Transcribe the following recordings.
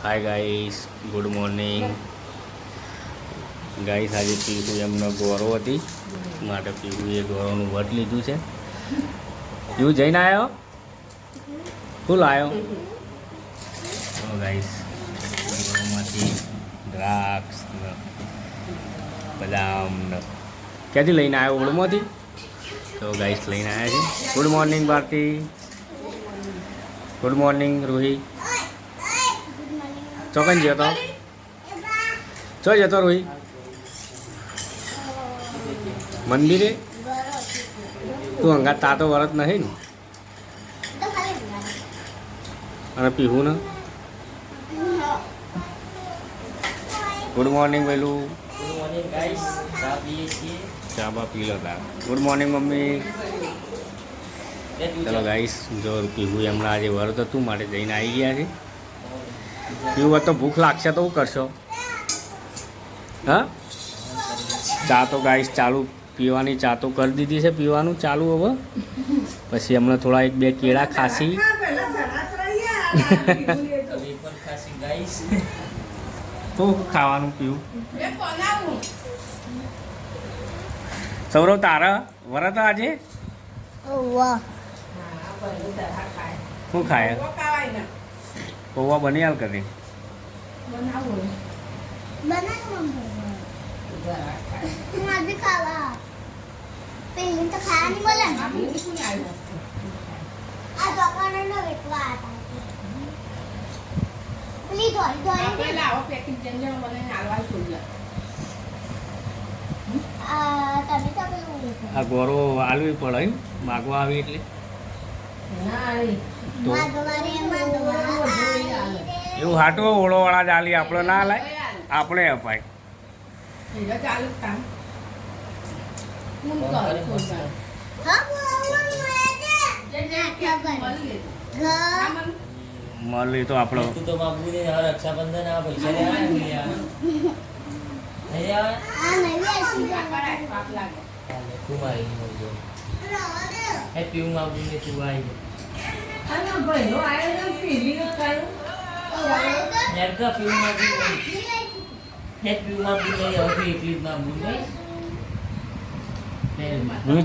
હાય guys, good morning guys. આજે પીવું એમનો ગોરો હતી માટે પીવું એ ગોરોનું વટ લીધું છે. પીવું જઈને આવ્યો, શું લાવ્યો? ગાઈસ, ગોરોમાંથી દ્રાક્ષ બદામ ક્યાંથી લઈને આવ્યો? ઓળમાંથી. તો ગાઈસ લઈને આવ્યા છે. Good morning Bharti, good morning Rohit. ચોકન જતો ચો જતો રોહિત? મંદિરે. તું હંગાત તાતો વરત નહીં ને? અને પીવું ને? ગુડ મોર્નિંગ પેલું ચા બા પી લો તાર. Good morning mummy. ચલો ગાઈસ, જો પીવું એમના આજે વરત હતું માટે જઈને આવી ગયા છે. પીવું તો ભૂખ લાગશે તો શું કરશો? હા, ચા તો ગાઈસ ચાલુ, પીવાની ચા તો કરી દીધી છે, પીવાનું ચાલુ. હવે પછી હમણાં થોડા એક બે કેળા ખાસી. તો ખાવાનું પીવું. સૌરવ તારા વરત આજે શું ખાય? પૌવા બની હાલ કરી આ ગોરો આલવી પડે માગવા આવી એટલે એવું હાટો ઓળો વાળા ચાલી આપણે ના લાય, આપણે અપાય. મળી તો આપણો રક્ષાબંધન આ પૈસા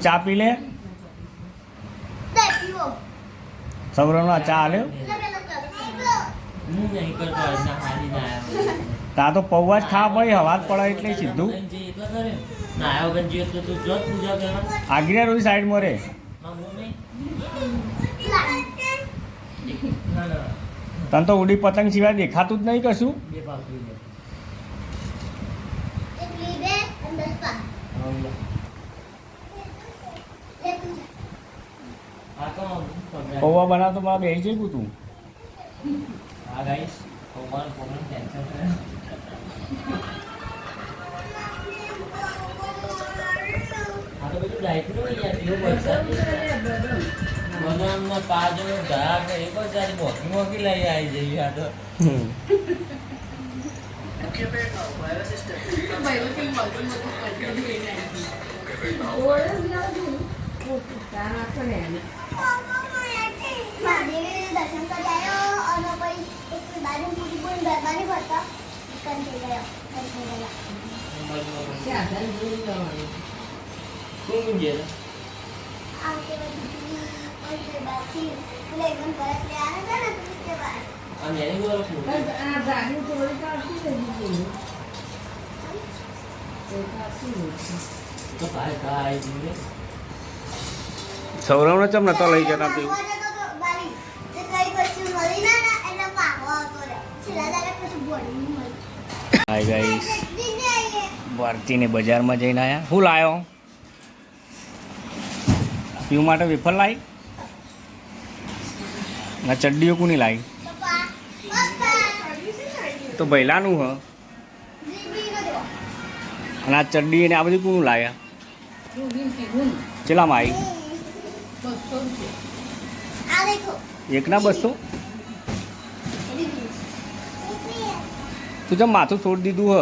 ચા પી લે. સૌરવનો ચા આલ્યો. તા તો પૌવા જ ખા ભાઈ, હવા પડે એટલે સીધું આગળ રોઈ સાઈડમાં રે. તને તો ઉડી પતંગ સિવાય દેખાતું જ નહીં કશું. પૌવા બનાવ તો મારે બેસી જઈ તું. મોકી લઈ આવી જઈએ. આ તો સૌરવનો ચમ નતો લઈ જતા પીવું. હાય ગાઈસ, ભારતીને બજારમાં જઈને આવ્યા. શું લાવ્યો? પીવું માટે વેફર લાવી ના ચડ્ડીઓ કોની લાવી? તો ભૈલાનું હ. અને આ ચડ્ડી ને આ બધું કોનું લાવ્યા? ચેલામાં આવી? એકના 200. તું જેમ માથું છોડી દીધું હ.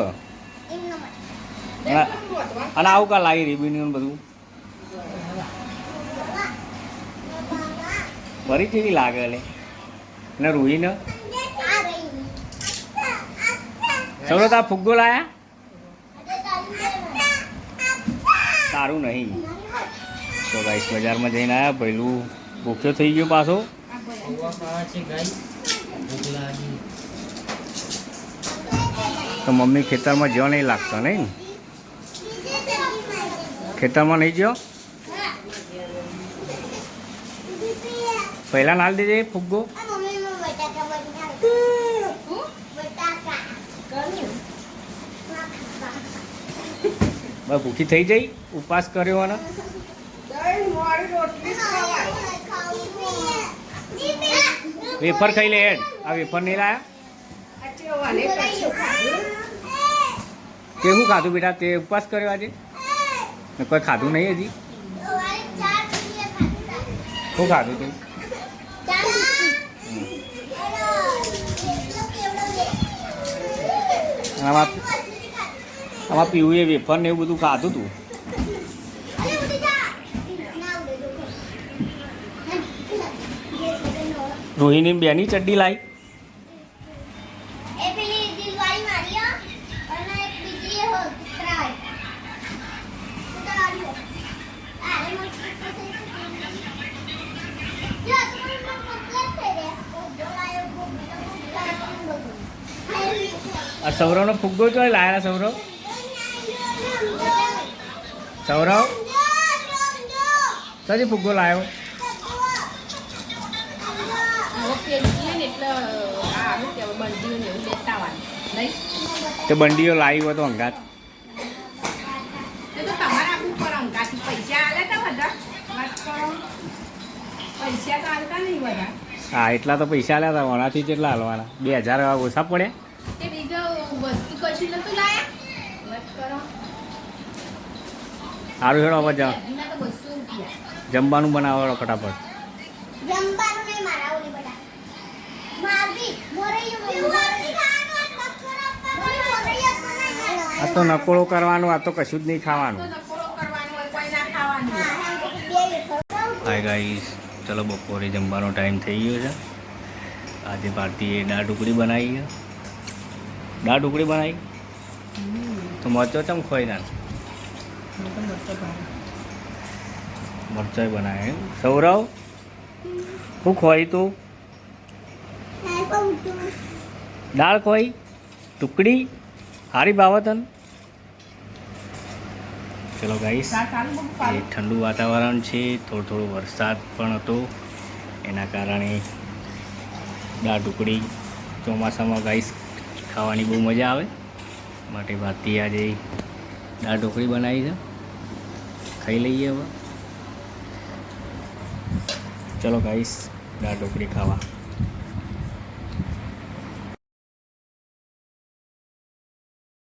અને આવું કા લાવી રીબીન બધું વરી કેવી લાગે? એટલે ને રૂહીને સૌરવ તા ફુગ્ગો લાયા સારું નહીં તો ગાઈસ બજારમાં જઈને આવ્યા પહેલું ભૂખ્યો થઈ ગયો પાછો પૌવા ખાવા છે ગાઈસ. ભૂખ લાગી. તો મમ્મી ખેતરમાં જ્યો નહીં લાગતો નહીં ને? ખેતરમાં નહીં જ્યો પહેલાં નાલ દેજે ફુગ્ગો બસ ભૂખી થઈ જઈ ઉપવાસ કર્યો અને વેફર ખાઈ લે હેડ આ વેફર નહીં લાયા તે શું ખાધું બેટા તે ઉપવાસ કર્યો આજે ને કોઈ ખાધું નહીં હજી શું ખાધું તું આમાં પીવું એ વેફર ને એવું બધું ખાધું તું રોહિણી બેની ચડ્ડી લાવી આ સૌરવનો ફુગ્ગો ચોય લાયા સૌરવ સાજી ફુગ્ગો લાવ્યો તે બંડીઓ લાવી હોય તો અંગાત હા એટલા તો પૈસા આલ્યા હતા વણાથી કેટલા હાલવાના 2000 ઓછા પડ્યા સારું હેડો હવે જમવાનું બનાવવાનો ફટાફટ આ તો નકોળો કરવાનું આ તો કશું જ નહીં ખાવાનું હાય ગાઈસ ચલો બપોરે જમવાનો ટાઈમ થઈ ગયો છે આજે ભારતીએ દાળ ઢોકળી બનાવી છે દાળ ઢોકળી બનાવી તો મરચો ચમ ખોઈ ના મરચાઈ બનાવે સૌરવ શું ખોઈ તું દાળ ખોઈ ટુકડી હારી બાવતન ચલો ગાઈસ એ ઠંડુ વાતાવરણ છે થોડો વરસાદ પણ હતો એના કારણે દાળ ઢોકળી ચોમાસામાં ગાઈસ ખાવાની બહુ મજા આવે માટે ભારતીએ આજે દાળ ઢોકળી બનાવી છે ખાઈ લઈએ હવે ચલો ગાઈસ દાળ ઢોકળી ખાવા